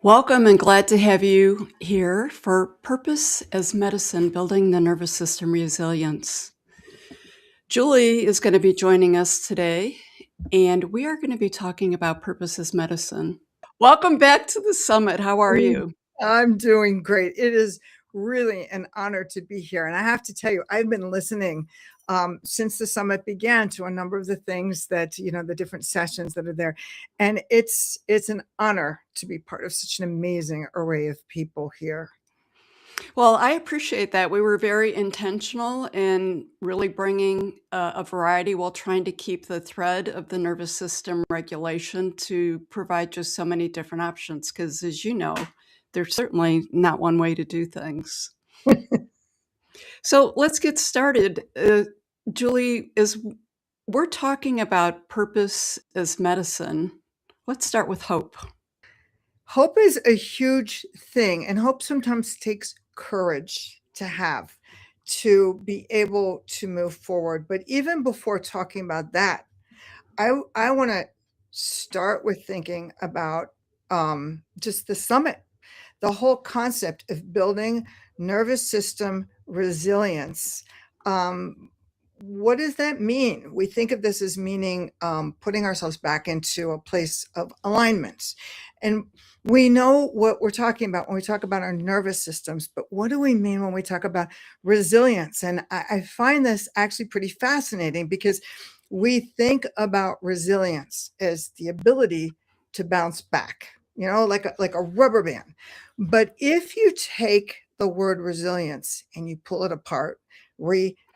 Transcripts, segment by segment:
Welcome and glad to have you here for Purpose as Medicine, Building the Nervous System Resilience. Julie is going to be joining us today, and we are going to be talking about Purpose as Medicine. Welcome back to the summit. How are you? I'm doing great. It is really an honor to be here. And I have to tell you, I've been listening since the summit began to a number of the things that, the different sessions that are there. And it's an honor to be part of such an amazing array of people here. Well, I appreciate that. We were very intentional in really bringing a variety while trying to keep the thread of the nervous system regulation to provide just so many different options. Because as you know, there's certainly not one way to do things. So let's get started. Julie, as we're talking about purpose as medicine, let's start with hope. Hope is a huge thing, and hope sometimes takes courage to have to be able to move forward. But even before talking about that, I want to start with thinking about just the summit, the whole concept of building nervous system resilience. What does that mean? We think of this as meaning putting ourselves back into a place of alignment. And we know what we're talking about when we talk about our nervous systems, but what do we mean when we talk about resilience? And I find this actually pretty fascinating because we think about resilience as the ability to bounce back, like a rubber band. But if you take the word resilience and you pull it apart,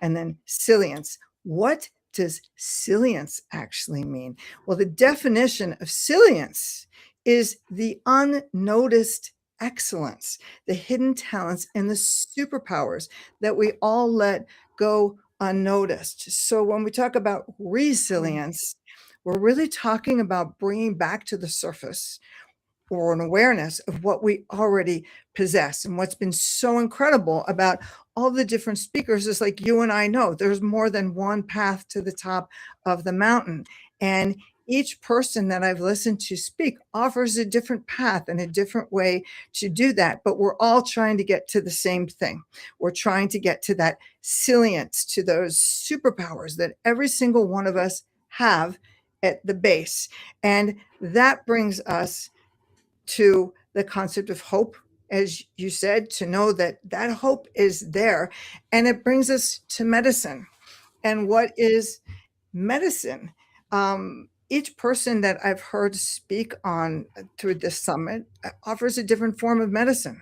and then silience, what does silience actually mean? Well, the definition of silience is the unnoticed excellence, the hidden talents, and the superpowers that we all let go unnoticed. So when we talk about resilience, we're really talking about bringing back to the surface or an awareness of what we already possess. And what's been so incredible about all the different speakers is, like you and I know, there's more than one path to the top of the mountain. And each person that I've listened to speak offers a different path and a different way to do that. But we're all trying to get to the same thing. We're trying to get to that salience, to those superpowers that every single one of us have at the base. And that brings us to the concept of hope, as you said, to know that that hope is there. And it brings us to medicine. And what is medicine? Each person that I've heard speak on through this summit offers a different form of medicine.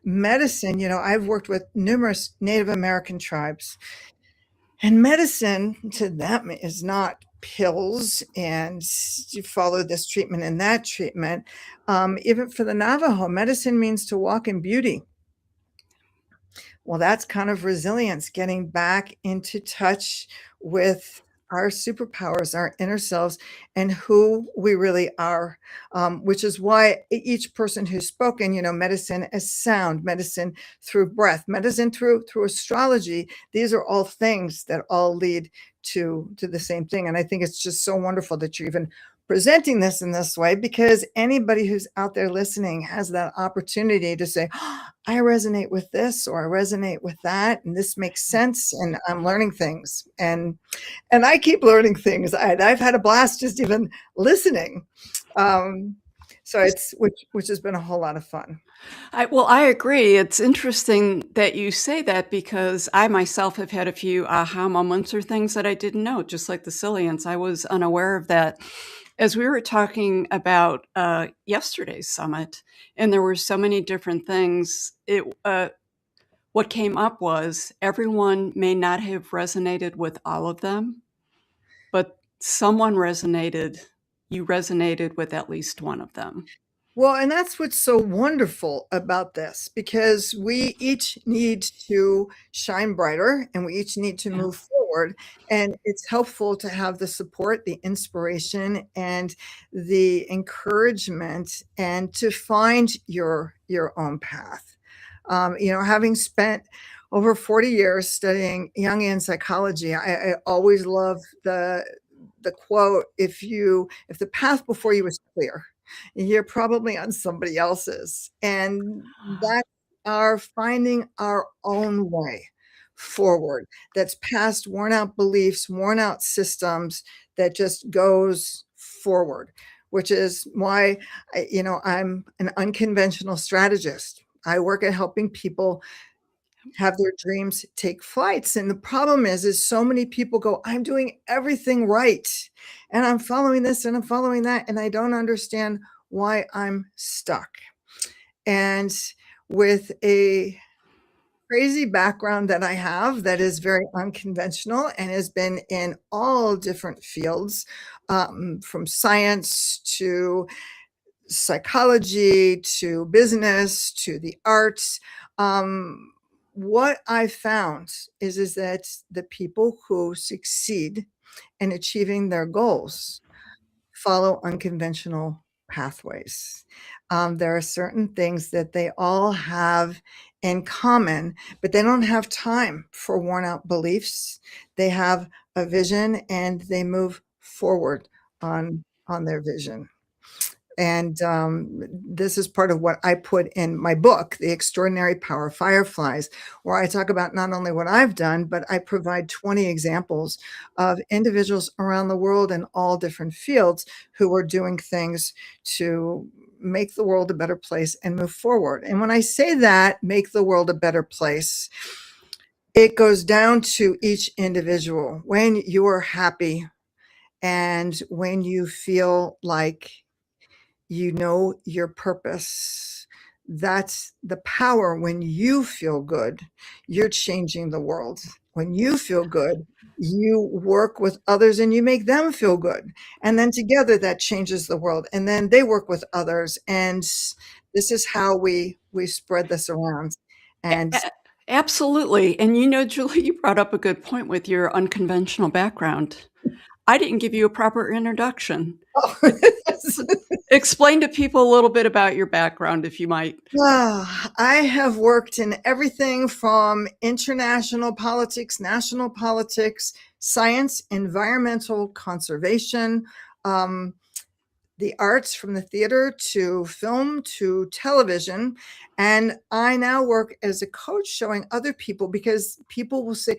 Medicine, I've worked with numerous Native American tribes, and medicine to them is not pills and you follow this treatment and that treatment. Even for the Navajo, medicine means to walk in beauty. Well, that's kind of resilience, getting back into touch with our superpowers, our inner selves, and who we really are, which is why each person who's spoken, medicine as sound, medicine through breath, medicine through astrology, these are all things that all lead to the same thing. And I think it's just so wonderful that you're even presenting this in this way, because anybody who's out there listening has that opportunity to say, oh, I resonate with this, or I resonate with that, and this makes sense, and I'm learning things, and I keep learning things. I've had a blast just even listening. So it's which has been a whole lot of fun. I agree. It's interesting that you say that, because I myself have had a few aha moments or things that I didn't know, just like the silience. I was unaware of that. As we were talking about yesterday's summit, and there were so many different things, what came up was everyone may not have resonated with all of them, but someone resonated. You resonated with at least one of them. Well, and that's what's so wonderful about this, because we each need to shine brighter and we each need to move forward. And it's helpful to have the support, the inspiration, and the encouragement, and to find your own path. Having spent over 40 years studying Jungian psychology, I always love the quote, if the path before you is clear, you're probably on somebody else's. And that's our finding our own way forward. That's past worn out beliefs, worn out systems, that just goes forward, which is why I'm an unconventional strategist. I work at helping people have their dreams take flights. And the problem is so many people go, I'm doing everything right. And I'm following this and I'm following that. And I don't understand why I'm stuck. And with a crazy background that I have that is very unconventional and has been in all different fields, from science to psychology to business to the arts. What I found is that the people who succeed in achieving their goals follow unconventional pathways. There are certain things that they all have in common, but they don't have time for worn out beliefs. They have a vision and they move forward on their vision. And this is part of what I put in my book, The Extraordinary Power of Fireflies, where I talk about not only what I've done, but I provide 20 examples of individuals around the world in all different fields who are doing things to make the world a better place and move forward. And when I say that, make the world a better place, it goes down to each individual. When you are happy and when you feel like you know your purpose, that's the power. When you feel good, you're changing the world. When you feel good, you work with others and you make them feel good. And then together that changes the world. And then they work with others. And this is how we spread this around. A And a absolutely, and Julie, you brought up a good point with your unconventional background. I didn't give you a proper introduction. oh, Explain to people a little bit about your background, if you might. I have worked in everything from international politics, national politics, science, environmental conservation, um, the arts, from the theater to film to television. And I now work as a coach showing other people, because people will say,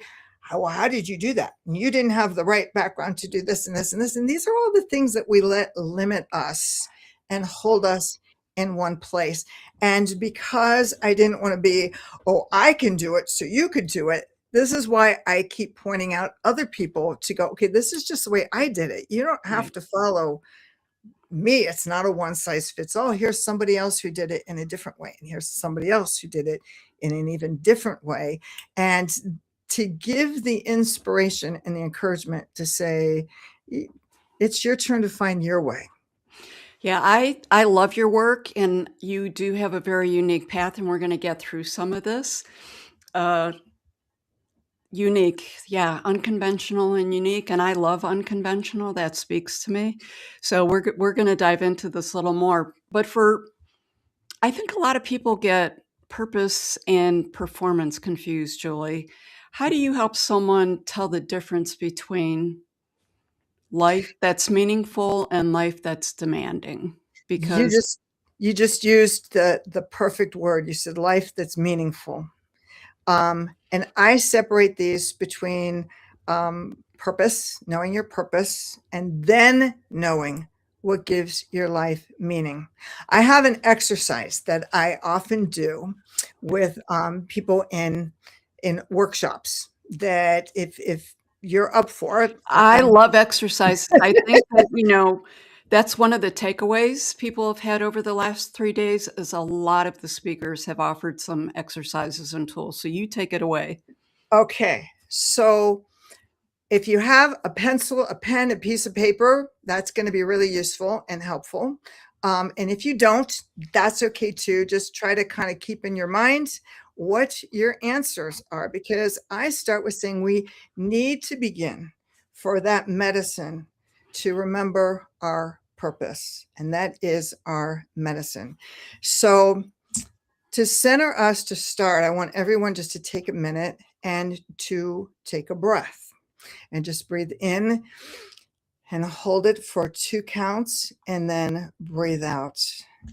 well, how did you do that? You didn't have the right background to do this and this and this. And these are all the things that we let limit us and hold us in one place. And because I didn't want to be, oh, I can do it, so you could do it. This is why I keep pointing out other people to go, okay, this is just the way I did it. You don't have Right. to follow me. It's not a one size fits all. Here's somebody else who did it in a different way. And here's somebody else who did it in an even different way. And to give the inspiration and the encouragement to say, it's your turn to find your way. Yeah, I love your work, and you do have a very unique path, and we're gonna get through some of this. Uh, Unique, yeah, unconventional and unique, and I love unconventional, that speaks to me. So we're gonna dive into this a little more, but I think a lot of people get purpose and performance confused, Julie. How do you help someone tell the difference between life that's meaningful and life that's demanding? You Because just you just used the perfect word. You said life that's meaningful. And I separate these between purpose, knowing your purpose, and then knowing what gives your life meaning. I have an exercise that I often do with people in workshops, that if you're up for it, I love exercise. I think that, that's one of the takeaways people have had over the last 3 days is a lot of the speakers have offered some exercises and tools. So you take it away. okay. So if you have a pencil, a pen, a piece of paper, that's going to be really useful and helpful. And if you don't, that's okay too. Just try to kind of keep in your mind what your answers are, because I start with saying we need to begin for that medicine to remember our purpose, and that is our medicine. So To center us to start, I want everyone just to take a minute and to take a breath and just breathe in and hold it for 2 counts and then breathe out.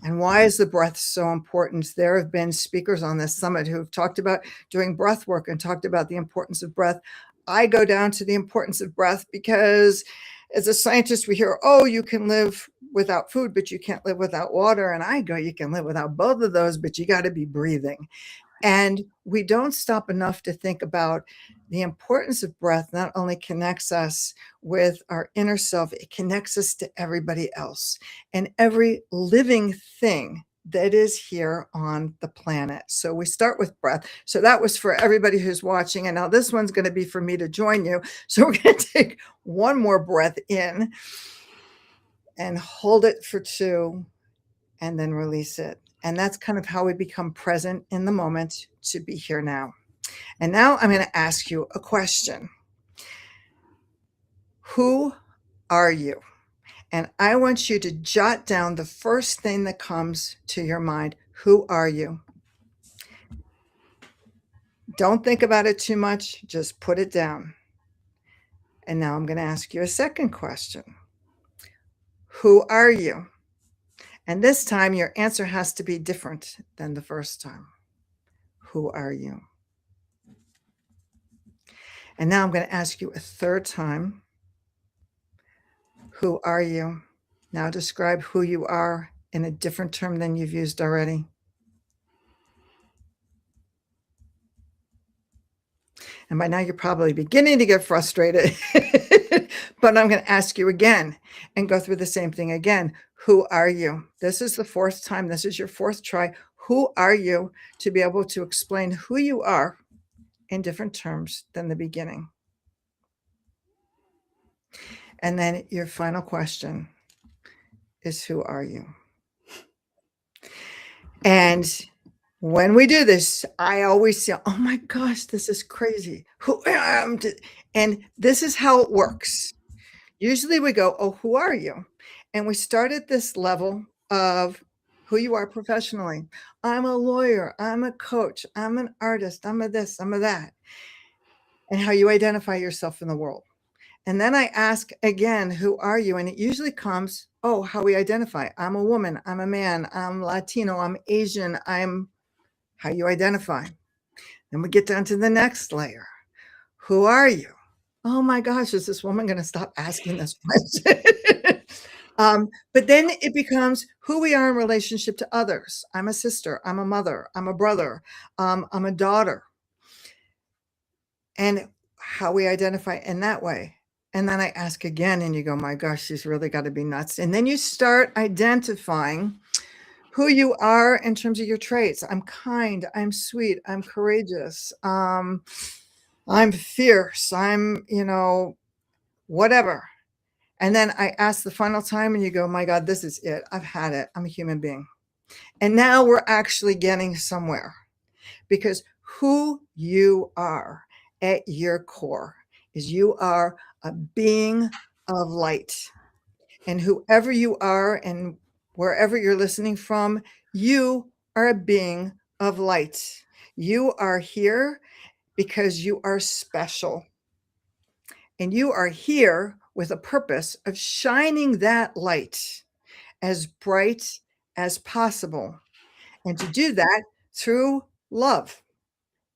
And why is the breath so important? There have been speakers on this summit who have talked about doing breath work and talked about the importance of breath. I go down to the importance of breath because as a scientist, we hear, oh, you can live without food, but you can't live without water. And I go, you can live without both of those, but you got to be breathing. And we don't stop enough to think about the importance of breath. Not only connects us with our inner self, it connects us to everybody else and every living thing that is here on the planet. So we start with breath. So that was for everybody who's watching. And now this one's going to be for me to join you. So we're going to take one more breath in and hold it for 2 and then release it. And that's kind of how we become present in the moment to be here now. And now I'm going to ask you a question. Who are you? And I want you to jot down the first thing that comes to your mind. Who are you? Don't think about it too much. Just put it down. And now I'm going to ask you a second question. Who are you? And this time your answer has to be different than the first time. Who are you? And now I'm going to ask you a third time. Who are you? Now describe who you are in a different term than you've used already. And by now you're probably beginning to get frustrated, but I'm going to ask you again and go through the same thing again. Who are you? This is the 4th time. This is your 4th try. Who are you, to be able to explain who you are in different terms than the beginning. And then your final question is, who are you? And when we do this, I always say, oh my gosh, this is crazy. Who am I? And this is how it works. Usually we go, oh, who are you? And we start at this level of who you are professionally. I'm a lawyer. I'm a coach. I'm an artist. I'm a this, I'm a that. And how you identify yourself in the world. And then I ask again, who are you? And it usually comes, oh, how we identify. I'm a woman. I'm a man. I'm Latino. I'm Asian. I'm how you identify. Then we get down to the next layer. Who are you? Oh my gosh, is this woman going to stop asking this question? But then it becomes who we are in relationship to others. I'm a sister. I'm a mother. I'm a brother. I'm a daughter. And how we identify in that way. And then I ask again, and you go, my gosh, she's really got to be nuts. And then you start identifying who you are in terms of your traits. I'm kind, I'm sweet, I'm courageous, I'm fierce, I'm, whatever. And then I ask the final time and you go, my God, this is it. I've had it. I'm a human being. And now we're actually getting somewhere, because who you are at your core is you are a being of light. And whoever you are and wherever you're listening from, you are a being of light. You are here because you are special. And you are here with a purpose of shining that light as bright as possible. And to do that through love.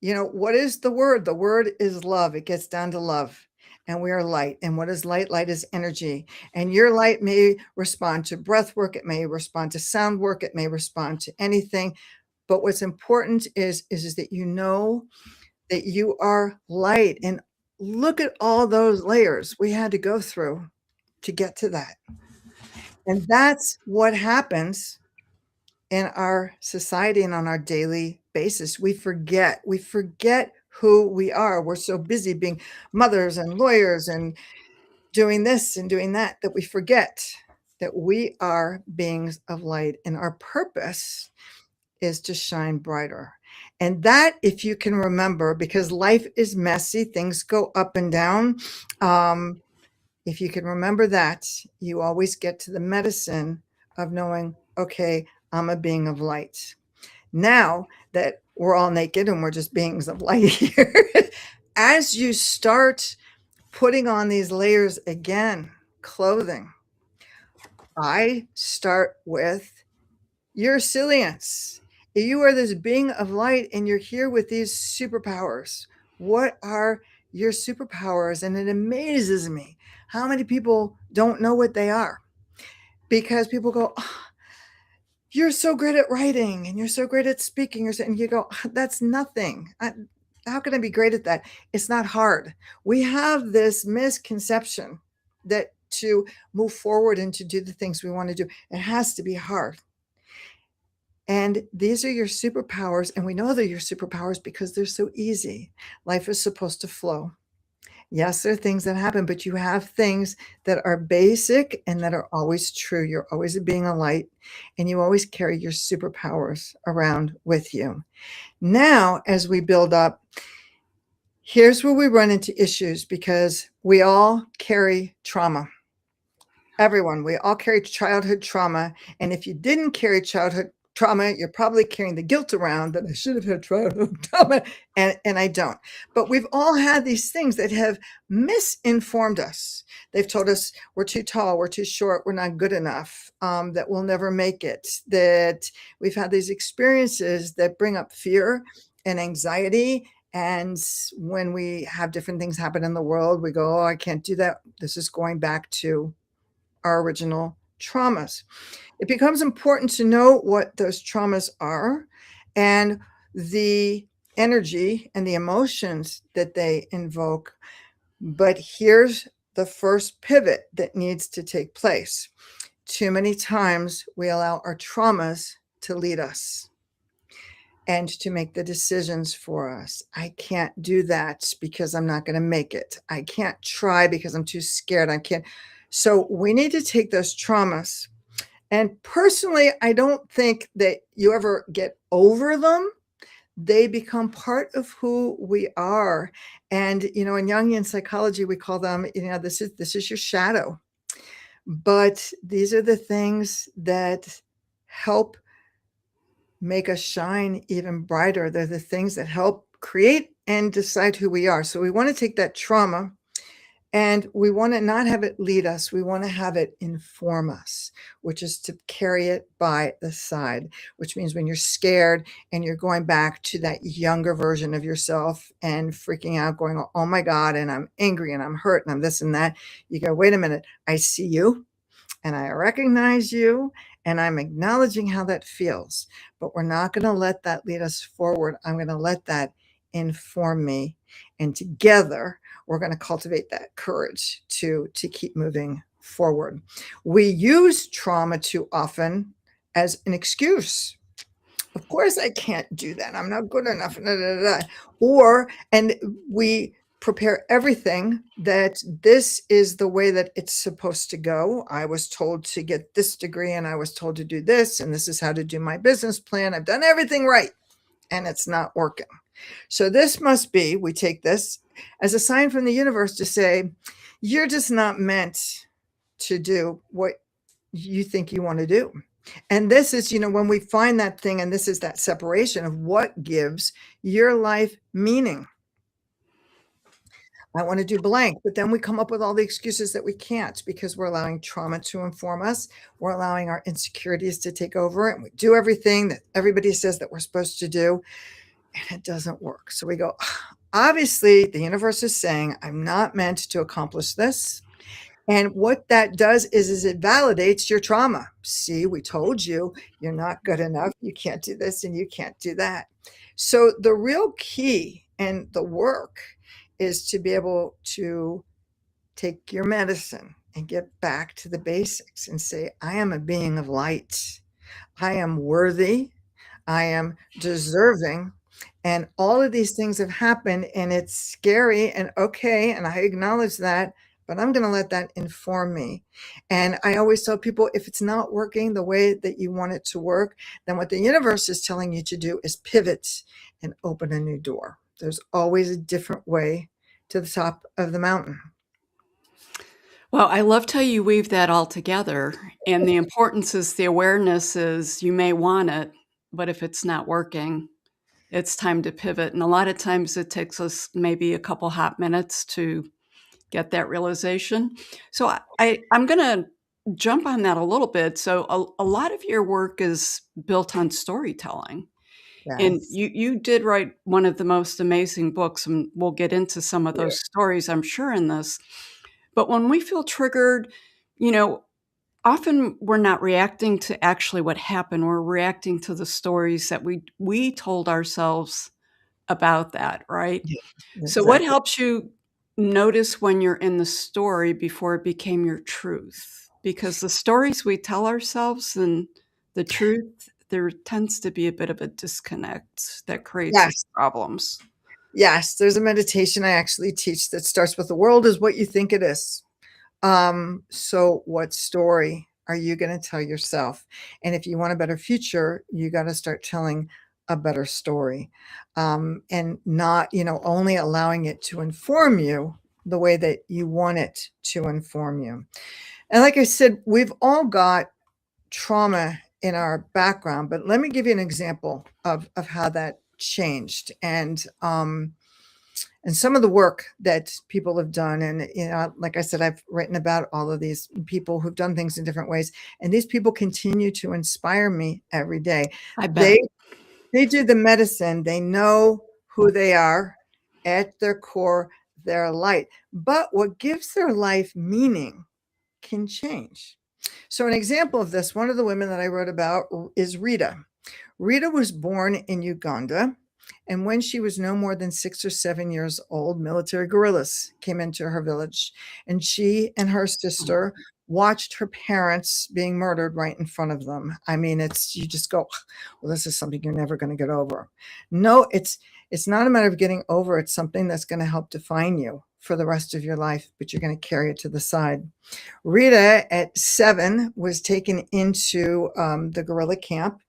What is the word? The word is love. It gets down to love. And we are light. And what is light? Light is energy. And your light may respond to breath work. It may respond to sound work. It may respond to anything. But what's important is that you know that you are light. And look at all those layers we had to go through to get to that. And that's what happens in our society and on our daily basis. We forget who we are. We're so busy being mothers and lawyers and doing this and doing that we forget that we are beings of light, and our purpose is to shine brighter. And that, if you can remember, because life is messy, things go up and down. If you can remember that, you always get to the medicine of knowing, okay, I'm a being of light. Now that we're all naked and we're just beings of light here, as you start putting on these layers again, clothing, I start with your resilience. You are this being of light and you're here with these superpowers. What are your superpowers? And it amazes me how many people don't know what they are, because people go, "Oh, you're so great at writing and you're so great at speaking." And you go, that's nothing. How can I be great at that? It's not hard. We have this misconception that to move forward and to do the things we want to do, it has to be hard. And these are your superpowers. And we know they're your superpowers because they're so easy. Life is supposed to flow. Yes, there are things that happen, but you have things that are basic and that are always true. You're always being a light, and you always carry your superpowers around with you. Now, as we build up, here's where we run into issues, because we all carry trauma. Everyone, we all carry childhood trauma. And if you didn't carry childhood trauma, you're probably carrying the guilt around that I should have had childhood trauma, and I don't. But we've all had these things that have misinformed us. They've told us we're too tall, we're too short, we're not good enough, that we'll never make it, that we've had these experiences that bring up fear and anxiety. And when we have different things happen in the world, we go, oh, I can't do that. This is going back to our original traumas. It becomes important to know what those traumas are and the energy and the emotions that they invoke. But here's the first pivot that needs to take place. Too many times we allow our traumas to lead us and to make the decisions for us. I can't do that because I'm not going to make it. I can't try because I'm too scared. I can't. So we need to take those traumas. And personally, I don't think that you ever get over them. They become part of who we are. And, in Jungian psychology, we call them, this is your shadow. But these are the things that help make us shine even brighter. They're the things that help create and decide who we are. So we want to take that trauma and we want to not have it lead us. We want to have it inform us, which is to carry it by the side, which means when you're scared and you're going back to that younger version of yourself and freaking out, going, oh my God, and I'm angry and I'm hurt and I'm this and that, you go, wait a minute, I see you and I recognize you and I'm acknowledging how that feels, but we're not going to let that lead us forward. I'm going to let that inform me. And together, we're going to cultivate that courage to keep moving forward. We use trauma too often as an excuse. Of course, I can't do that. I'm not good enough. And we prepare everything that this is the way that it's supposed to go. I was told to get this degree and I was told to do this, and this is how to do my business plan. I've done everything right, and it's not working. So this must be, we take this as a sign from the universe to say, you're just not meant to do what you think you want to do. And this is, when we find that thing, and this is that separation of what gives your life meaning. I want to do blank, but then we come up with all the excuses that we can't because we're allowing trauma to inform us. We're allowing our insecurities to take over, and we do everything that everybody says that we're supposed to do, and it doesn't work. So we go, obviously, the universe is saying, I'm not meant to accomplish this. And what that does is it validates your trauma. See, we told you, you're not good enough. You can't do this and you can't do that. So the real key and the work is to be able to take your medicine and get back to the basics and say, I am a being of light. I am worthy. I am deserving. And all of these things have happened, and it's scary and okay. And I acknowledge that, but I'm going to let that inform me. And I always tell people, if it's not working the way that you want it to work, then what the universe is telling you to do is pivot and open a new door. There's always a different way to the top of the mountain. Well, I loved how you weave that all together. And the importance is the awareness is you may want it, but if it's not working, it's time to pivot. And a lot of times it takes us maybe a couple hot minutes to get that realization. So I'm going to jump on that a little bit. So a lot of your work is built on storytelling. And Yes. you did write one of the most amazing books, and we'll get into some of Yeah. those stories, I'm sure, in this. But when we feel triggered, you know, often we're not reacting to actually what happened. We're reacting to the stories that we told ourselves about that, right? Yeah, So what exactly. helps you notice when you're in the story before it became your truth? Because the stories we tell ourselves and the truth, there tends to be a bit of a disconnect that creates us Yes. problems. Yes, there's a meditation I actually teach that starts with the world is what you think it is. So what story are you going to tell yourself? And if you want a better future, you got to start telling a better story. And not, only allowing it to inform you the way that you want it to inform you. And like I said, we've all got trauma in our background, but let me give you an example of how that changed. And some of the work that people have done, and like I said, I've written about all of these people who've done things in different ways, and these people continue to inspire me every day. I bet. They do the medicine, they know who they are at their core, they're light, but what gives their life meaning can change. So an example of this, one of the women that I wrote about is Rita. Rita was born in Uganda, and when she was no more than 6 or 7 years old, military guerrillas came into her village, and she and her sister watched her parents being murdered right in front of them. I mean, you just go, well, this is something you're never going to get over. No, it's not a matter of getting over. It's something that's going to help define you for the rest of your life, but you're going to carry it to the side. Rita, at 7, was taken into the guerrilla camp,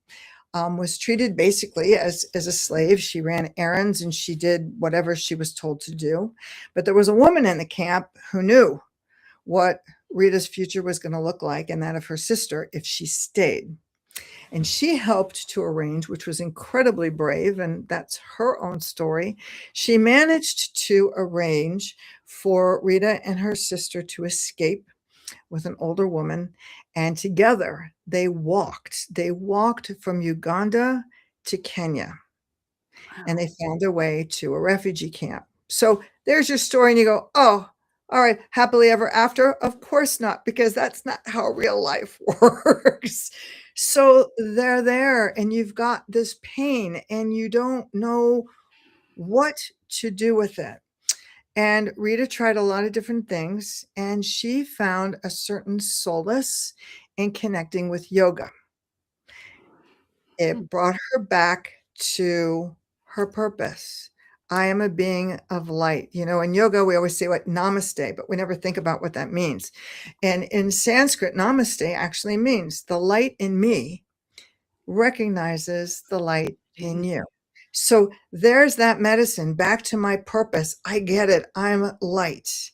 was treated basically as a slave. She ran errands and she did whatever she was told to do. But there was a woman in the camp who knew what Rita's future was going to look like and that of her sister if she stayed. And she helped to arrange, which was incredibly brave, and that's her own story. She managed to arrange for Rita and her sister to escape with an older woman, and together they walked. They walked from Uganda to Kenya, and Wow. they found their way to a refugee camp. So there's your story, and you go, oh, all right, happily ever after? Of course not, because that's not how real life works. So they're there, and you've got this pain, and you don't know what to do with it. And Rita tried a lot of different things, and she found a certain solace in connecting with yoga. Hmm. It brought her back to her purpose. I am a being of light. In yoga, we always say what namaste, but we never think about what that means. And in Sanskrit, namaste actually means the light in me recognizes the light in you. So there's that medicine back to my purpose. I get it. I'm light.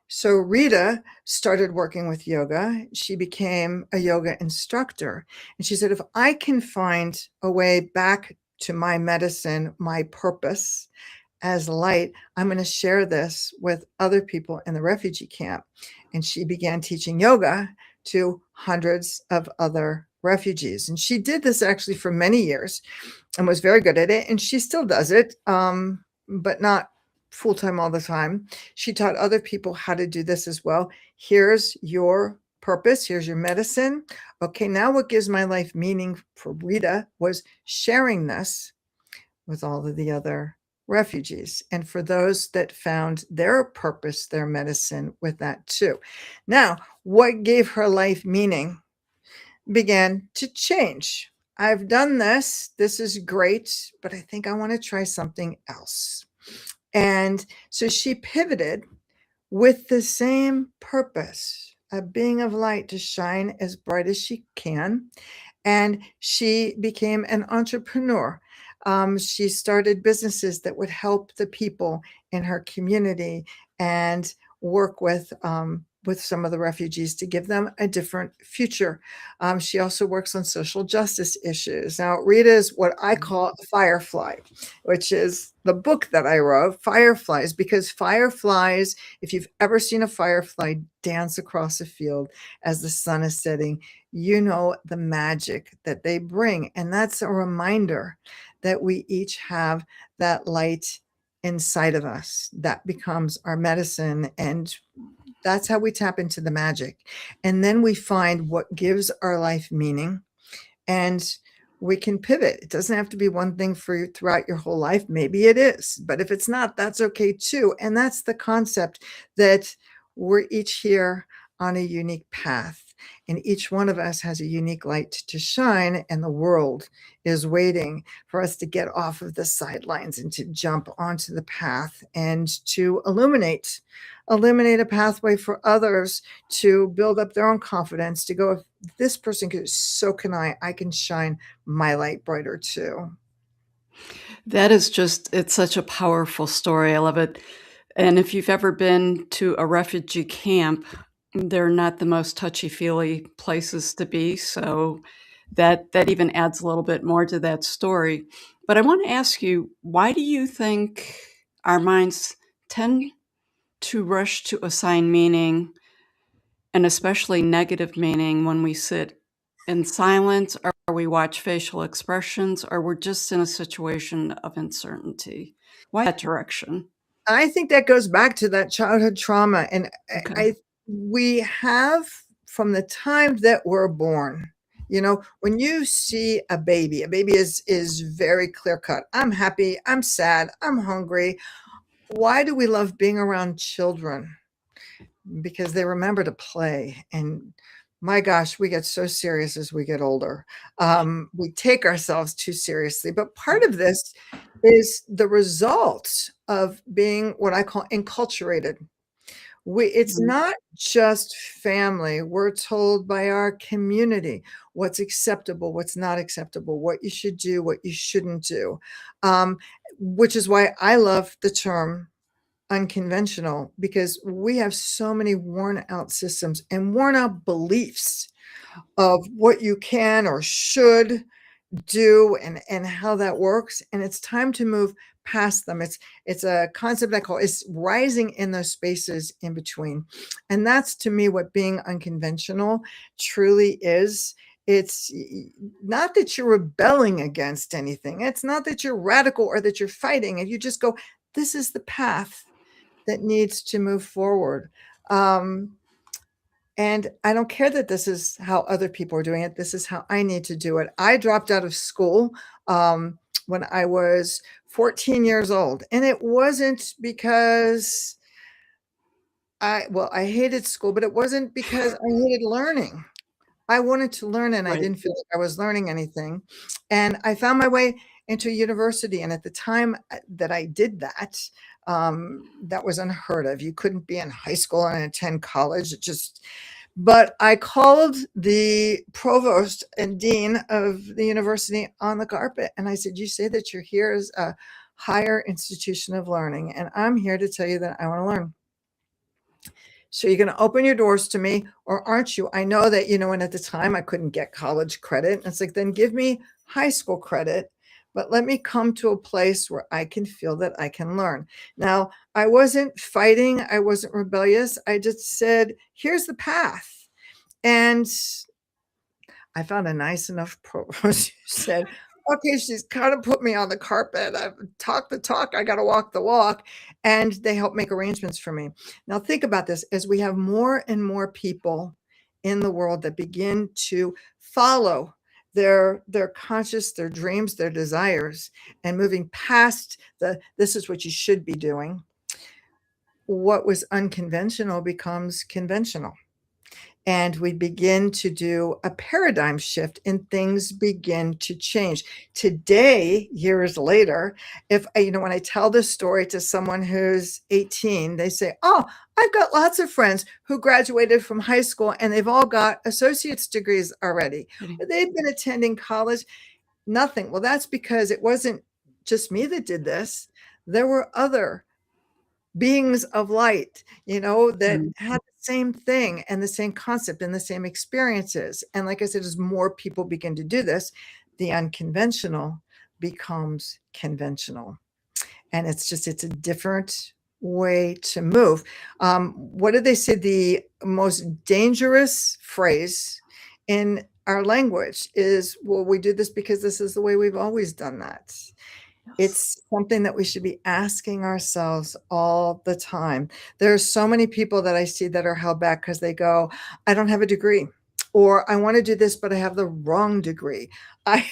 So Rita started working with yoga. She became a yoga instructor. And she said, if I can find a way back to my medicine, my purpose as light, I'm going to share this with other people in the refugee camp. And she began teaching yoga to hundreds of other refugees. And she did this actually for many years and was very good at it. And she still does it, but not full time all the time. She taught other people how to do this as well. Here's your purpose. Here's your medicine. Okay, now what gives my life meaning for Rita was sharing this with all of the other refugees, and for those that found their purpose, their medicine with that too. Now, what gave her life meaning began to change. I've done this. This is great, but I think I want to try something else. And so she pivoted with the same purpose, a being of light to shine as bright as she can. And she became an entrepreneur. She started businesses that would help the people in her community and work with with some of the refugees to give them a different future. She also works on social justice issues. Now, Rita is what I call a firefly, which is the book that I wrote, Fireflies, because fireflies, if you've ever seen a firefly dance across a field as the sun is setting, you know the magic that they bring. And that's a reminder that we each have that light inside of us that becomes our medicine, and that's how we tap into the magic. And then we find what gives our life meaning, and we can pivot. It doesn't have to be one thing for you throughout your whole life. Maybe it is, but if it's not, that's okay too. And that's the concept, that we're each here on a unique path, and each one of us has a unique light to shine, and the world is waiting for us to get off of the sidelines and to jump onto the path and to illuminate a pathway for others to build up their own confidence, to go, if this person can, so can I can shine my light brighter too. That is just it's such a powerful story, I love it, and if you've ever been to a refugee camp, they're not the most touchy-feely places to be, so that even adds a little bit more to that story. But I wanna ask you, why do you think our minds tend to rush to assign meaning, and especially negative meaning, when we sit in silence, or we watch facial expressions, or we're just in a situation of uncertainty? Why that direction? I think that goes back to that childhood trauma, and Okay. I we have, from the time that we're born. You know, when you see a baby is very clear cut. I'm happy, I'm sad, I'm hungry. Why do we love being around children? Because they remember to play, and my gosh, we get so serious as we get older. We take ourselves too seriously, but part of this is the result of being what I call enculturated. It's Mhm. not just family. We're told by our community what's acceptable, what's not acceptable, what you should do, what you shouldn't do. Um, which is why I love the term unconventional, because we have so many worn out systems and worn out beliefs of what you can or should do, and how that works, and it's time to move past them. It's a concept I call, it's rising in those spaces in between, and that's, to me, what being unconventional truly is. It's not that you're rebelling against anything, it's not that you're radical or that you're fighting, and you just go, this is the path that needs to move forward. Um, and I don't care that this is how other people are doing it. This is how I need to do it. I dropped out of school when I was 14 years old. And it wasn't because I hated school, but it wasn't because I hated learning. I wanted to learn, and I Right. didn't feel like I was learning anything. And I found my way into university. And at the time that I did that, that was unheard of. You couldn't be in high school and attend college. It just, but I called the provost and dean of the university on the carpet, and I said, you say that you're here as a higher institution of learning, and I'm here to tell you that I want to learn. So you're going to open your doors to me, or aren't you? I know that, and at the time I couldn't get college credit. And it's like, then give me high school credit, but let me come to a place where I can feel that I can learn. Now, I wasn't fighting, I wasn't rebellious. I just said, here's the path. And I found a nice enough provost who said, okay, she's kind of put me on the carpet. I've talked the talk, I got to walk the walk. And they helped make arrangements for me. Now, think about this, as we have more and more people in the world that begin to follow their conscious, their dreams, their desires, and moving past the this is what you should be doing. What was unconventional becomes conventional, and we begin to do a paradigm shift, and things begin to change. Today, years later, if when I tell this story to someone who's 18, they say, oh, I've got lots of friends who graduated from high school and they've all got associate's degrees already. They've been attending college. Nothing. Well, that's because it wasn't just me that did this. There were other beings of light, that Mm. have the same thing and the same concept and the same experiences. And like I said, as more people begin to do this, the unconventional becomes conventional. And it's a different way to move. What did they say? The most dangerous phrase in our language is, well, we do this because this is the way we've always done that. Yes. It's something that we should be asking ourselves all the time. There are so many people that I see that are held back because they go, I don't have a degree, or I want to do this, but I have the wrong degree. I,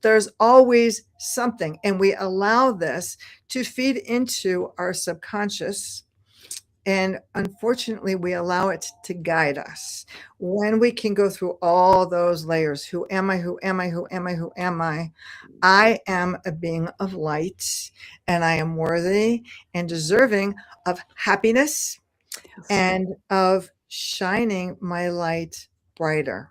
there's always something, and we allow this to feed into our subconscious. And unfortunately, we allow it to guide us. When we can go through all those layers, who am I? Who am I? Who am I? Who am I? I am a being of light, and I am worthy and deserving of happiness Yes. and of shining my light brighter.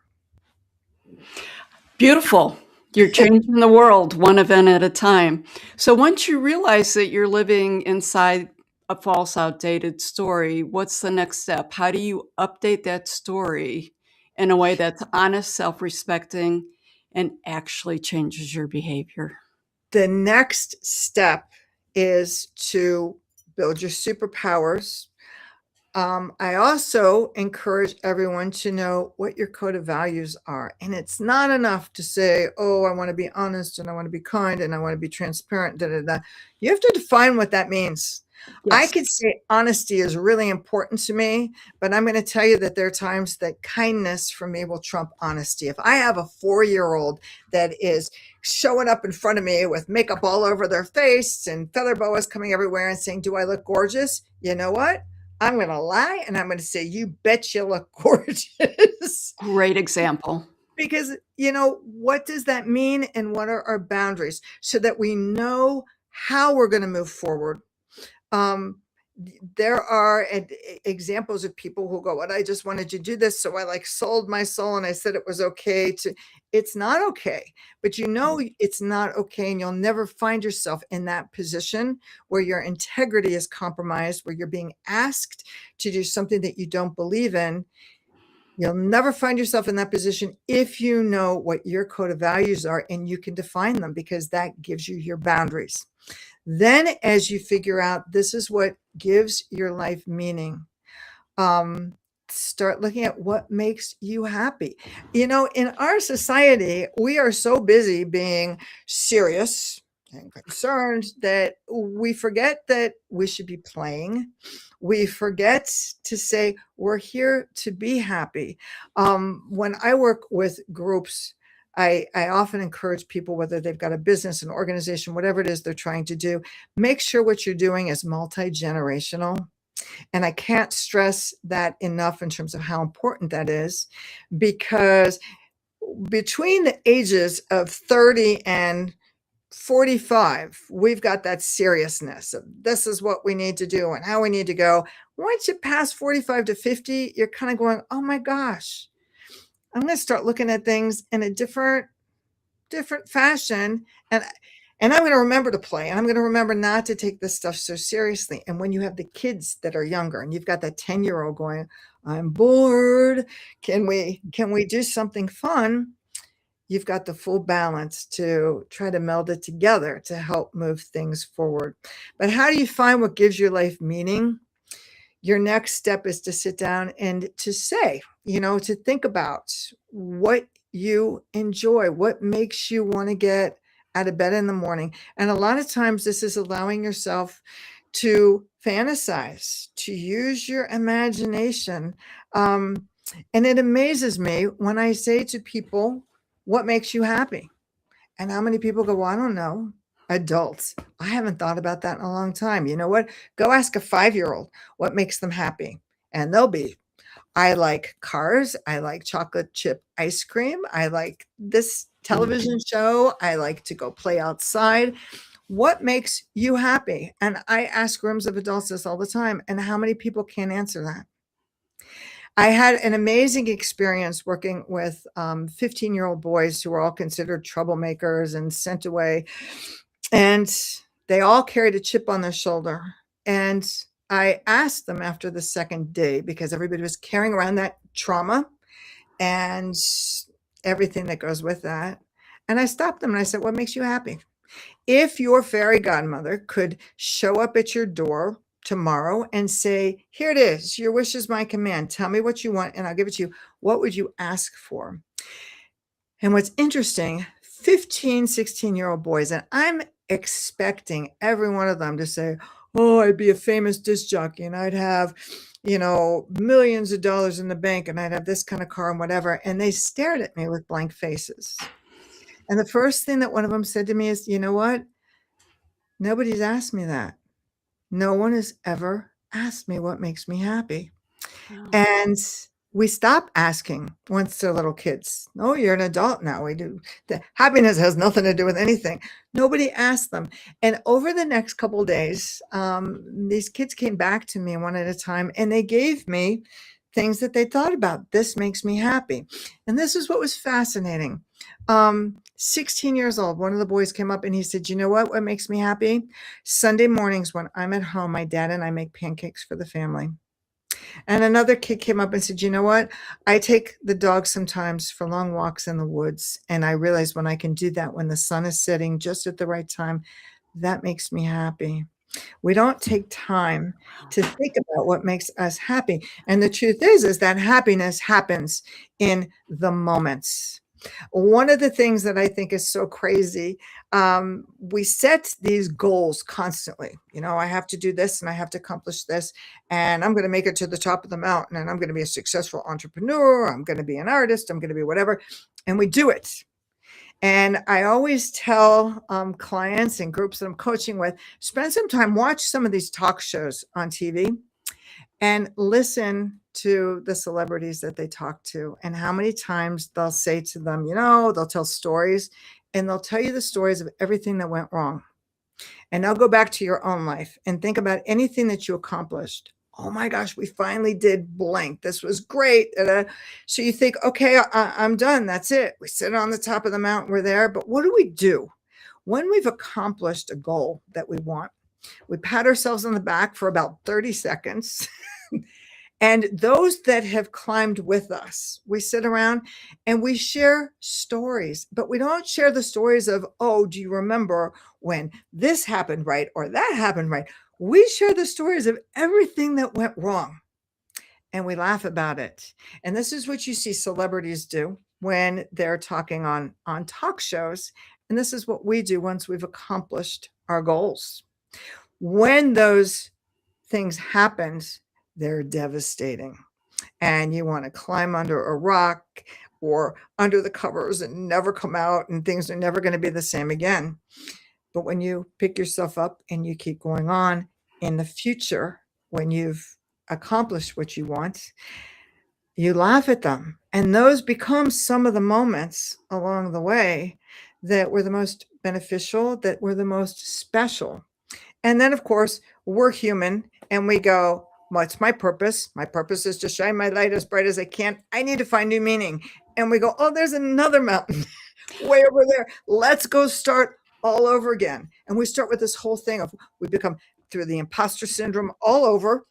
Beautiful. You're changing the world one event at a time. So once you realize that you're living inside a false, outdated story, what's the next step? How do you update that story in a way that's honest, self respecting, and actually changes your behavior? The next step is to build your superpowers. I also encourage everyone to know what your code of values are. And it's not enough to say, oh, I want to be honest and I want to be kind and I want to be transparent. Da, da, da. You have to define what that means. I Yes. could say honesty is really important to me, but I'm going to tell you that there are times that kindness for me will trump honesty. If I have a 4-year-old that is showing up in front of me with makeup all over their face and feather boas coming everywhere and saying, do I look gorgeous? You know what? I'm going to lie and I'm going to say, you bet you look gorgeous. Great example. Because, what does that mean and what are our boundaries so that we know how we're going to move forward? Um, there are examples of people who go, what, I just wanted to do this. So I like sold my soul and I said it was okay to, it's not okay, but it's not okay. And you'll never find yourself in that position where your integrity is compromised, where you're being asked to do something that you don't believe in. You'll never find yourself in that position if you know what your code of values are and you can define them, because that gives you your boundaries. Then, as you figure out this is what gives your life meaning, um, start looking at what makes you happy. In our society, we are so busy being serious and concerned that we forget that we should be playing. We forget to say we're here to be happy. When I work with groups, I often encourage people, whether they've got a business, an organization, whatever it is they're trying to do, make sure what you're doing is multi-generational. And I can't stress that enough in terms of how important that is, because between the ages of 30 and 45, we've got that seriousness of this is what we need to do and how we need to go. Once you pass 45 to 50, you're kind of going, oh my gosh, I'm going to start looking at things in a different fashion. And I'm going to remember to play. I'm going to remember not to take this stuff so seriously. And when you have the kids that are younger and you've got that 10-year-old going, I'm bored. Can we do something fun? You've got the full balance to try to meld it together to help move things forward. But how do you find what gives your life meaning? Your next step is to sit down and to say, to think about what you enjoy, what makes you want to get out of bed in the morning. And a lot of times this is allowing yourself to fantasize, to use your imagination. And it amazes me when I say to people, what makes you happy? And how many people go, well, I don't know. Adults, I haven't thought about that in a long time. You know what? Go ask a 5-year-old what makes them happy. And they'll be, I like cars. I like chocolate chip ice cream. I like this television show. I like to go play outside. What makes you happy? And I ask rooms of adults this all the time. And how many people can't answer that? I had an amazing experience working with 15-year-old boys who were all considered troublemakers and sent away. And they all carried a chip on their shoulder. And I asked them after the second day, because everybody was carrying around that trauma and everything that goes with that. And I stopped them and I said, what makes you happy? If your fairy godmother could show up at your door tomorrow and say, here it is, your wish is my command. Tell me what you want and I'll give it to you. What would you ask for? And what's interesting, 15, 16-year-old boys, and I'm expecting every one of them to say, oh, I'd be a famous disc jockey and I'd have, millions of dollars in the bank and I'd have this kind of car and whatever. And they stared at me with blank faces. And the first thing that one of them said to me is, you know what? Nobody's asked me that. No one has ever asked me what makes me happy. Oh. And we stop asking once they're little kids. Oh, you're an adult now. We do. The happiness has nothing to do with anything. Nobody asked them. And over the next couple of days, these kids came back to me one at a time, and they gave me things that they thought about. This makes me happy. And this is what was fascinating. 16 years old, one of the boys came up and he said, you know what makes me happy? Sunday mornings when I'm at home, my dad and I make pancakes for the family. And another kid came up and said, you know what? I take the dog sometimes for long walks in the woods. And I realize when I can do that, when the sun is setting just at the right time, that makes me happy. We don't take time to think about what makes us happy. And the truth is that happiness happens in the moments. One of the things that I think is so crazy, we set these goals constantly. I have to do this and I have to accomplish this, and I'm going to make it to the top of the mountain, and I'm going to be a successful entrepreneur. I'm going to be an artist. I'm going to be whatever. And we do it. And I always tell clients and groups that I'm coaching with, spend some time, watch some of these talk shows on TV and listen to the celebrities that they talk to and how many times they'll say to them, they'll tell stories and they'll tell you the stories of everything that went wrong. And they'll go back to your own life and think about anything that you accomplished. Oh my gosh, we finally did blank. This was great. So you think, okay, I'm done. That's it. We sit on the top of the mountain. We're there. But what do we do when we've accomplished a goal that we want? We pat ourselves on the back for about 30 seconds. And those that have climbed with us, we sit around and we share stories, but we don't share the stories of, oh, do you remember when this happened right or that happened right? We share the stories of everything that went wrong and we laugh about it. And this is what you see celebrities do when they're talking on talk shows. And this is what we do once we've accomplished our goals. When those things happen, they're devastating. And you want to climb under a rock or under the covers and never come out, and things are never going to be the same again. But when you pick yourself up and you keep going on in the future, when you've accomplished what you want, you laugh at them. And those become some of the moments along the way that were the most beneficial, that were the most special. And then, of course, we're human and we go, what's my purpose? My purpose is to shine my light as bright as I can. I need to find new meaning. And we go, oh, there's another mountain way over there. Let's go start all over again. And we start with this whole thing of we become through the imposter syndrome all over.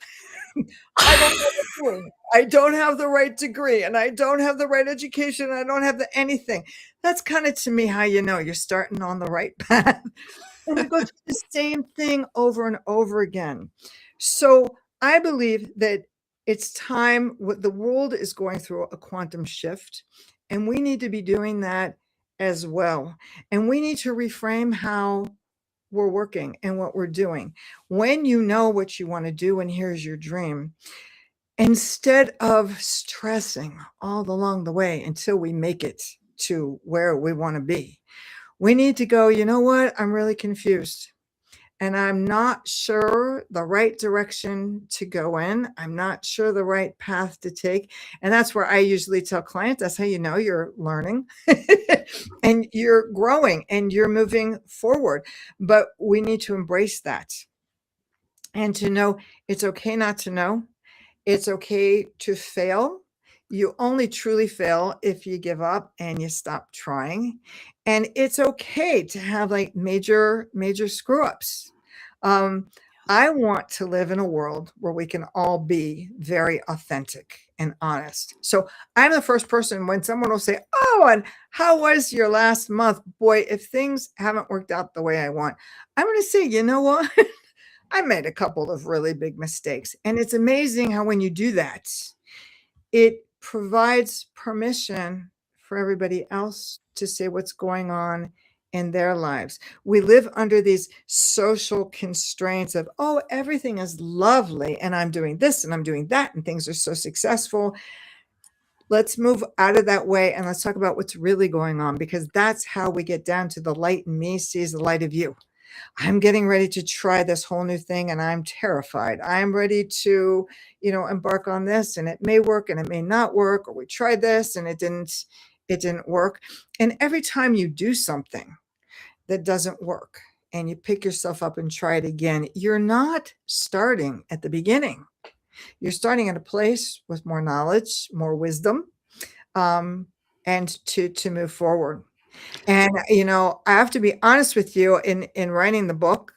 I don't have the right degree and I don't have the right education. And I don't have anything. That's kind of, to me, how you're starting on the right path. And we go through the same thing over and over again. So I believe that it's time. The world is going through a quantum shift, and we need to be doing that as well. And we need to reframe how we're working and what we're doing. When you know what you want to do and here's your dream, instead of stressing all along the way until we make it to where we want to be, we need to go, you know what? I'm really confused. And I'm not sure the right direction to go in. I'm not sure the right path to take. And that's where I usually tell clients, that's how you know you're learning and you're growing and you're moving forward. But we need to embrace that and to know it's okay not to know. It's okay to fail. You only truly fail if you give up and you stop trying. And it's okay to have like major screw ups. I want to live in a world where we can all be very authentic and honest. So I'm the first person when someone will say, "Oh, and how was your last month?" Boy, if things haven't worked out the way I want, I'm going to say, you know what? I made a couple of really big mistakes. And it's amazing how when you do that, it provides permission for everybody else to say what's going on in their lives. We live under these social constraints of, oh, everything is lovely, and I'm doing this and I'm doing that, and things are so successful. Let's move out of that way and let's talk about what's really going on, because that's how we get down to the light in me sees the light of you. I'm getting ready to try this whole new thing and I'm terrified. I'm ready to, embark on this, and it may work and it may not work, or we tried this and it didn't work. And every time you do something that doesn't work and you pick yourself up and try it again, you're not starting at the beginning. You're starting at a place with more knowledge, more wisdom, um, and to move forward. And I have to be honest with you, in writing the book,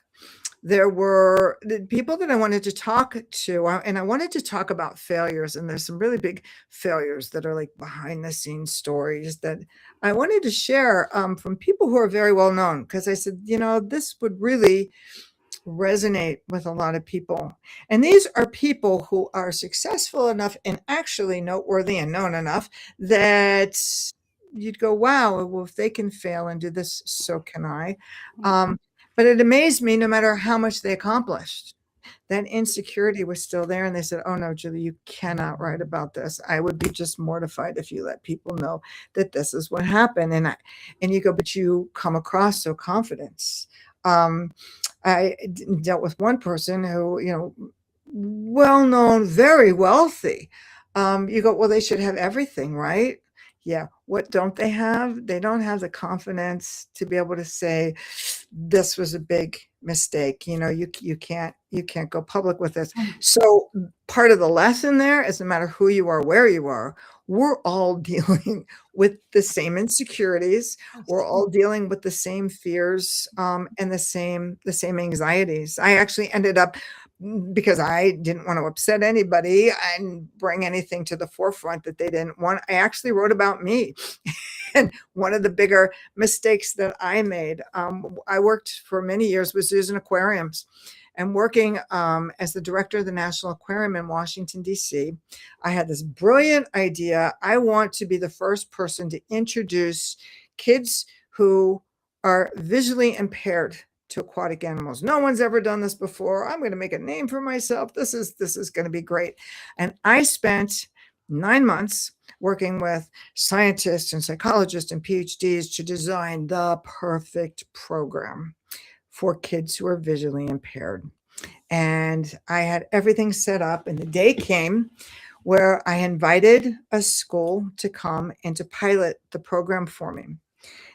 there were the people that I wanted to talk to, and I wanted to talk about failures. And there's some really big failures that are like behind the scenes stories that I wanted to share, from people who are very well known, because I said, this would really resonate with a lot of people. And these are people who are successful enough and actually noteworthy and known enough that you'd go, wow, well, if they can fail and do this, so can I. But it amazed me, no matter how much they accomplished, that insecurity was still there. And they said, oh no, Julie, you cannot write about this. I would be just mortified if you let people know that this is what happened. And you go, but you come across so confident. I dealt with one person who, well known, very wealthy. You go, well, they should have everything, right? Yeah. What don't they have? They don't have the confidence to be able to say, this was a big mistake. You can't go public with this. So part of the lesson there is, no matter who you are, where you are, we're all dealing with the same insecurities. We're all dealing with the same fears, and the same anxieties. I actually ended up, because I didn't want to upset anybody and bring anything to the forefront that they didn't want, I actually wrote about me. And one of the bigger mistakes that I made, I worked for many years with zoos and aquariums, and working, as the director of the National Aquarium in Washington, D.C., I had this brilliant idea. I want to be the first person to introduce kids who are visually impaired to aquatic animals. No one's ever done this before. I'm going to make a name for myself. This is going to be great. And I spent 9 months working with scientists and psychologists and PhDs to design the perfect program for kids who are visually impaired. And I had everything set up, and the day came where I invited a school to come and to pilot the program for me.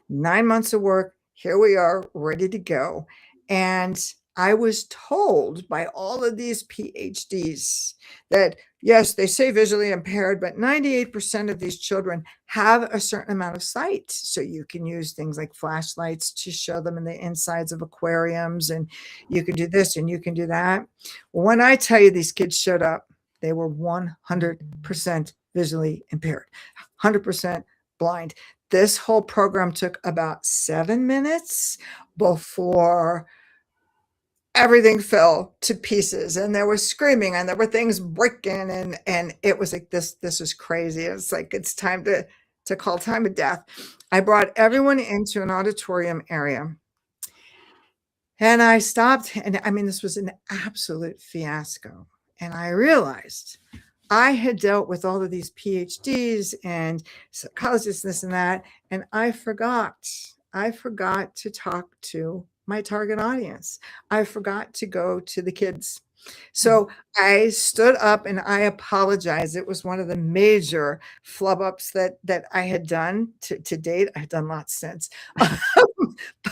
9 months of work, here we are, ready to go. And I was told by all of these PhDs that, yes, they say visually impaired, but 98% of these children have a certain amount of sight. So you can use things like flashlights to show them in the insides of aquariums, and you can do this and you can do that. Well, when I tell you these kids showed up, they were 100% visually impaired, 100% blind. This whole program took about 7 minutes before everything fell to pieces, and there was screaming and there were things breaking, and it was like, this is crazy. It's like, it's time to call time of death. I brought everyone into an auditorium area, and I stopped, and I mean, this was an absolute fiasco. And I realized I had dealt with all of these PhDs and psychologists, this and that, and I forgot. I forgot to talk to my target audience. I forgot to go to the kids. So I stood up and I apologized. It was one of the major flub ups that I had done to date. I've done lots since.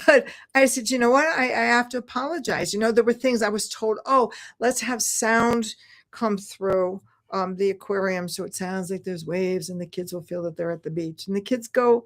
But I said, you know what? I have to apologize. There were things I was told, oh, let's have sound come through the aquarium so it sounds like there's waves and the kids will feel that they're at the beach. And the kids go,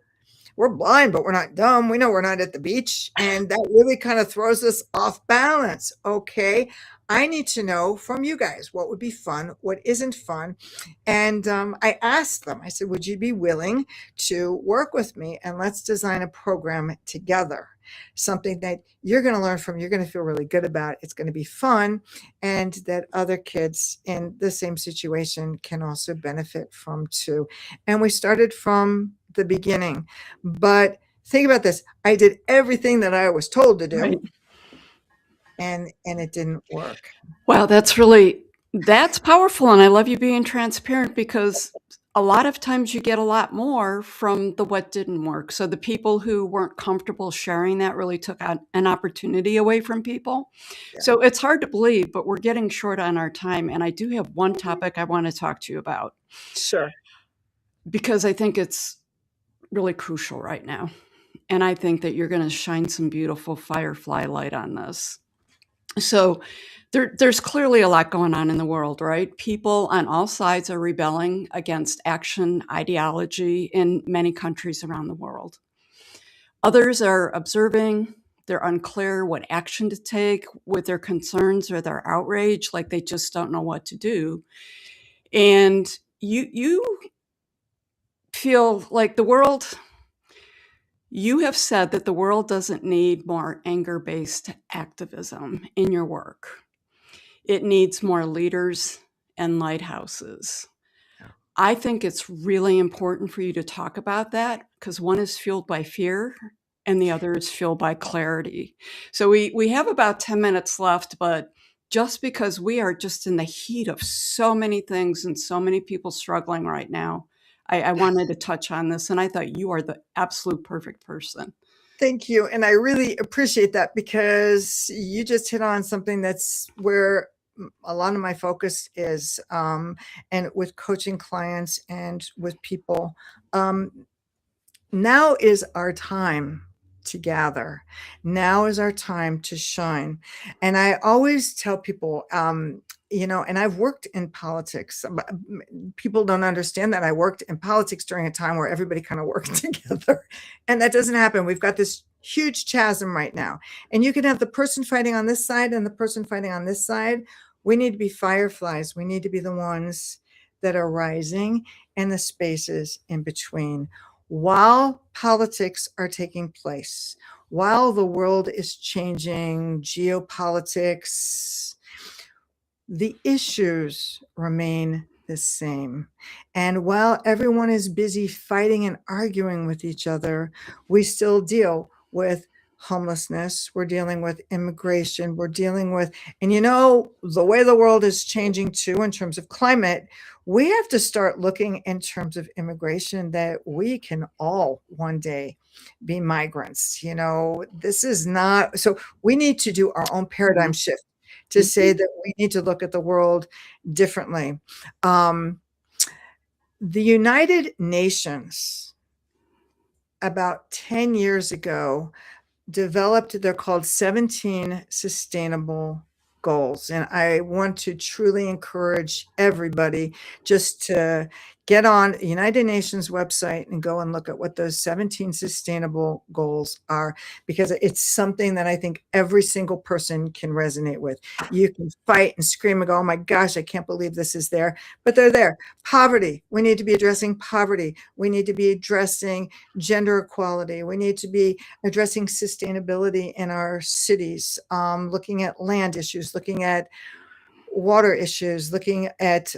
we're blind, but we're not dumb. We know we're not at the beach. And that really kind of throws us off balance. Okay. I need to know from you guys what would be fun, what isn't fun. And I asked them, I said, would you be willing to work with me and let's design a program together? Something that you're going to learn from, you're going to feel really good about. It's going to be fun, and that other kids in the same situation can also benefit from too. And we started from the beginning. But think about this. I did everything that I was told to Right. do, and it didn't work. Wow, that's powerful, and I love you being transparent because a lot of times you get a lot more from the what didn't work. So the people who weren't comfortable sharing that really took an opportunity away from people. Yeah. So it's hard to believe, but we're getting short on our time, and I do have one topic I want to talk to you about Sure. because I think it's really crucial right now. And I think that you're going to shine some beautiful firefly light on this. So there's clearly a lot going on in the world, right? People on all sides are rebelling against action ideology in many countries around the world. Others are observing, they're unclear what action to take with their concerns or their outrage, like they just don't know what to do. And you feel like you have said that the world doesn't need more anger-based activism in your work. It needs more leaders and lighthouses. Yeah. I think it's really important for you to talk about that because one is fueled by fear and the other is fueled by clarity. So we have about 10 minutes left, but just because we are just in the heat of so many things and so many people struggling right now, I wanted to touch on this, and I thought you are the absolute perfect person. Thank you. And I really appreciate that because you just hit on something that's where a lot of my focus is, and with coaching clients and with people. Now is our time to gather. Now is our time to shine. And I always tell people, and I've worked in politics. People don't understand that I worked in politics during a time where everybody kind of worked together. And that doesn't happen. We've got this huge chasm right now. And you can have the person fighting on this side and the person fighting on this side. We need to be fireflies. We need to be the ones that are rising in the spaces in between. While politics are taking place, while the world is changing, geopolitics, the issues remain the same. And while everyone is busy fighting and arguing with each other, we still deal with homelessness. We're dealing with immigration. We're dealing with, and the way the world is changing too in terms of climate, we have to start looking in terms of immigration that we can all one day be migrants. This is not, so we need to do our own paradigm shift to say that we need to look at the world differently. The United Nations, about 10 years ago, developed, they're called 17 Sustainable Goals. And I want to truly encourage everybody just to get on the United Nations website and go and look at what those 17 sustainable goals are, because it's something that I think every single person can resonate with. You can fight and scream and go, oh my gosh, I can't believe this is there, but they're there. Poverty, we need to be addressing poverty. We need to be addressing gender equality. We need to be addressing sustainability in our cities, looking at land issues, looking at water issues, looking at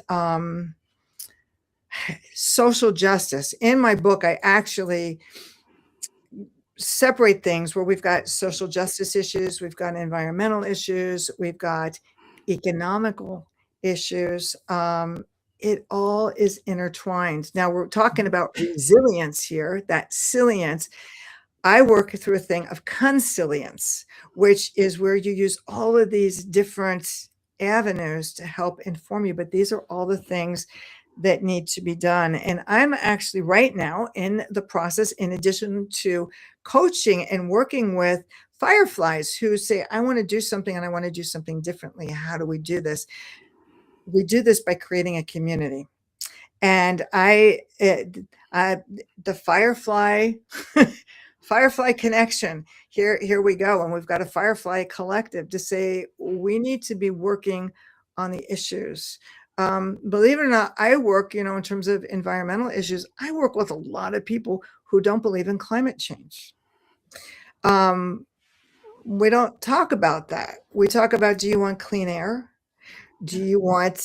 social justice. In my book, I actually separate things where we've got social justice issues, we've got environmental issues, we've got economical issues. It all is intertwined. Now we're talking about resilience here, that silience. I work through a thing of consilience, which is where you use all of these different avenues to help inform you. But these are all the things that need to be done. And I'm actually right now in the process, in addition to coaching and working with fireflies who say, I want to do something and I want to do something differently. How do we do this? We do this by creating a community. And the Firefly Firefly connection. Here we go. And we've got a Firefly collective to say we need to be working on the issues. Believe it or not, I work, in terms of environmental issues, I work with a lot of people who don't believe in climate change. We don't talk about that. We talk about, do you want clean air? Do you want,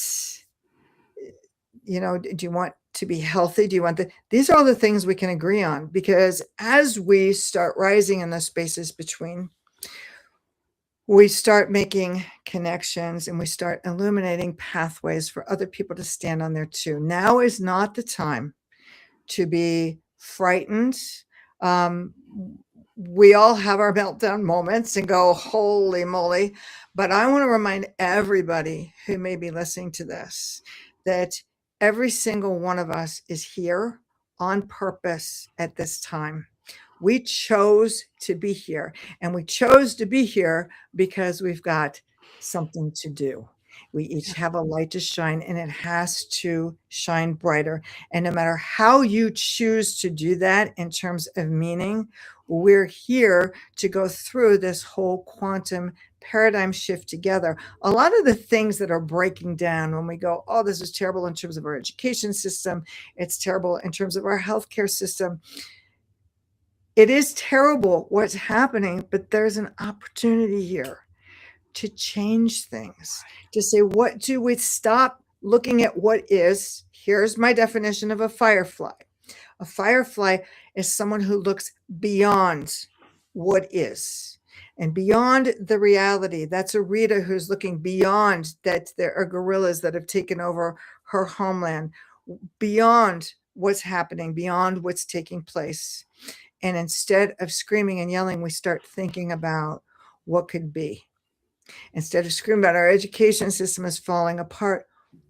do you want to be healthy? Do you want these are all the things we can agree on, because as we start rising in the spaces between, we start making connections and we start illuminating pathways for other people to stand on there too. Now is not the time to be frightened. Um, we all have our meltdown moments and go, holy moly. But I want to remind everybody who may be listening to this that every single one of us is here on purpose at this time. We chose to be here, and we chose to be here because we've got something to do. We each have a light to shine, and it has to shine brighter. And no matter how you choose to do that in terms of meaning, we're here to go through this whole quantum paradigm shift together. A lot of the things that are breaking down when we go, oh, this is terrible in terms of our education system, it's terrible in terms of our healthcare system. It is terrible what's happening, but there's an opportunity here to change things, to say, what do we stop looking at what is? Here's my definition of a firefly. A firefly is someone who looks beyond what is and beyond the reality. That's a Rita who's looking beyond that there are gorillas that have taken over her homeland, beyond what's happening, beyond what's taking place. And instead of screaming and yelling, we start thinking about what could be. Instead of screaming about our education system is falling apart,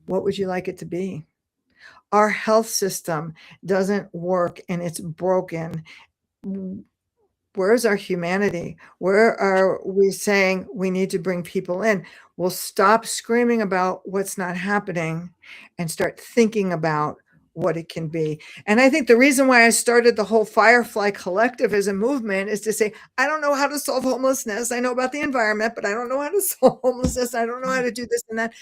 what would you like it to be? Our health system doesn't work and it's broken. Where's our humanity? Where are we saying we need to bring people in? We'll stop screaming about what's not happening and start thinking about what it can be. And I think the reason why I started the whole Firefly Collective as a movement is to say, I don't know how to solve homelessness. I know about the environment, but I don't know how to solve homelessness. I don't know how to do this and that.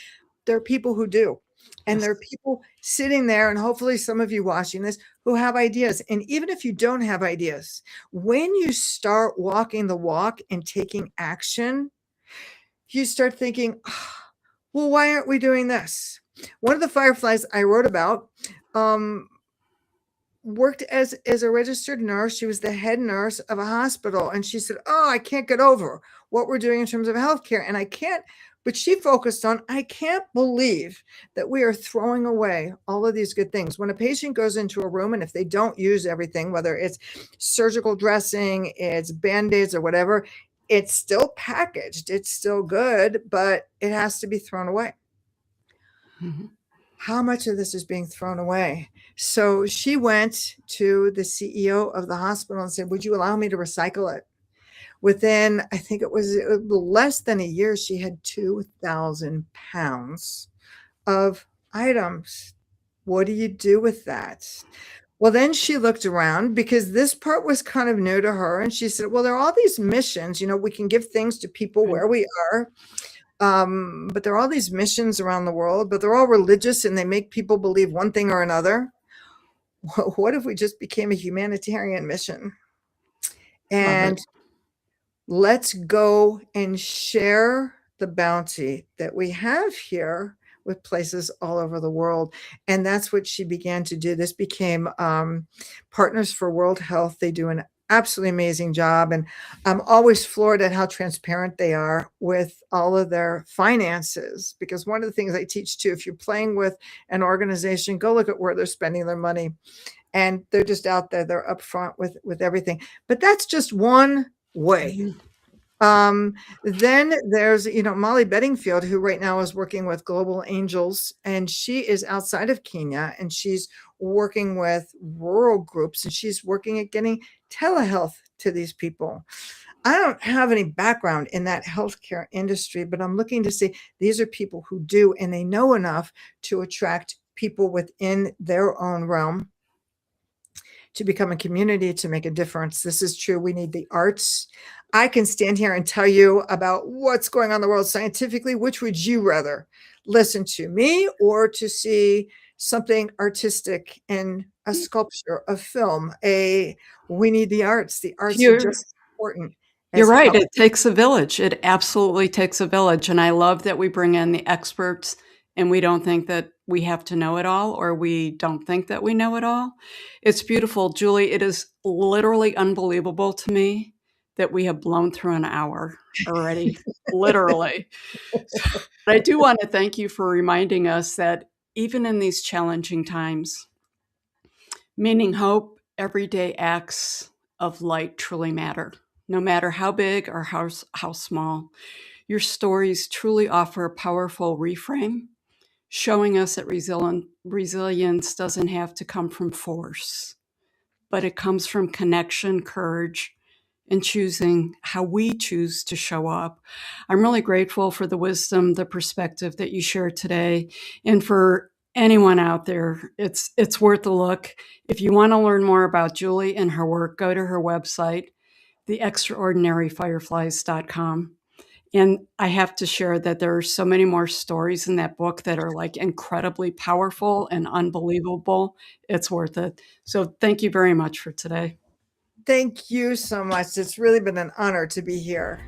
There are people who do. And Yes. there are people sitting there, and hopefully some of you watching this, who have ideas. And even if you don't have ideas, when you start walking the walk and taking action, you start thinking, oh, well, why aren't we doing this? One of the fireflies I wrote about worked as a registered nurse. She was the head nurse of a hospital. And she said, oh, I can't get over what we're doing in terms of healthcare. And I can't, but she focused on, I can't believe that we are throwing away all of these good things. When a patient goes into a room and if they don't use everything, whether it's surgical dressing, it's Band-Aids or whatever, it's still packaged, it's still good, but it has to be thrown away. Mm-hmm. How much of this is being thrown away? So she went to the CEO of the hospital and said, would you allow me to recycle it? Within, I think it was less than a year, she had 2,000 pounds of items. What do you do with that? Well, then she looked around because this part was kind of new to her. And she said, well, there are all these missions, we can give things to people where we are. But there are all these missions around the world, but they're all religious and they make people believe one thing or another. What if we just became a humanitarian mission? And let's go and share the bounty that we have here with places all over the world. And that's what she began to do. This became Partners for World Health. They do an absolutely amazing job. And I'm always floored at how transparent they are with all of their finances. Because one of the things I teach too, if you're playing with an organization, go look at where they're spending their money. And they're just out there, they're upfront with everything. But that's just one way. Mm-hmm. Then there's, Molly Bedingfield, who right now is working with Global Angels, and she is outside of Kenya, and she's working with rural groups, and she's working at getting telehealth to these people. I don't have any background in that healthcare industry, but I'm looking to see these are people who do, and they know enough to attract people within their own realm to become a community to make a difference. This is true. We need the arts. I can stand here and tell you about what's going on in the world scientifically. Which would you rather listen to, me or to see something artistic in a sculpture, a film? We need the arts. The arts are You're just as important you're as right, health. it takes a village. It absolutely takes a village, and I love that we bring in the experts, and we don't think that we have to know it all, or we don't think that we know it all. It's beautiful, Julie. It is literally unbelievable to me that we have blown through an hour already, literally. But I do wanna thank you for reminding us that even in these challenging times, meaning hope, everyday acts of light truly matter, no matter how big or how small. Your stories truly offer a powerful reframe, showing us that resilience doesn't have to come from force, but it comes from connection, courage, and choosing how we choose to show up. I'm really grateful for the wisdom, the perspective that you shared today. And for anyone out there, it's worth a look. If you want to learn more about Julie and her work, go to her website, theextraordinaryfireflies.com. And I have to share that there are so many more stories in that book that are like incredibly powerful and unbelievable. It's worth it. So thank you very much for today. Thank you so much. It's really been an honor to be here.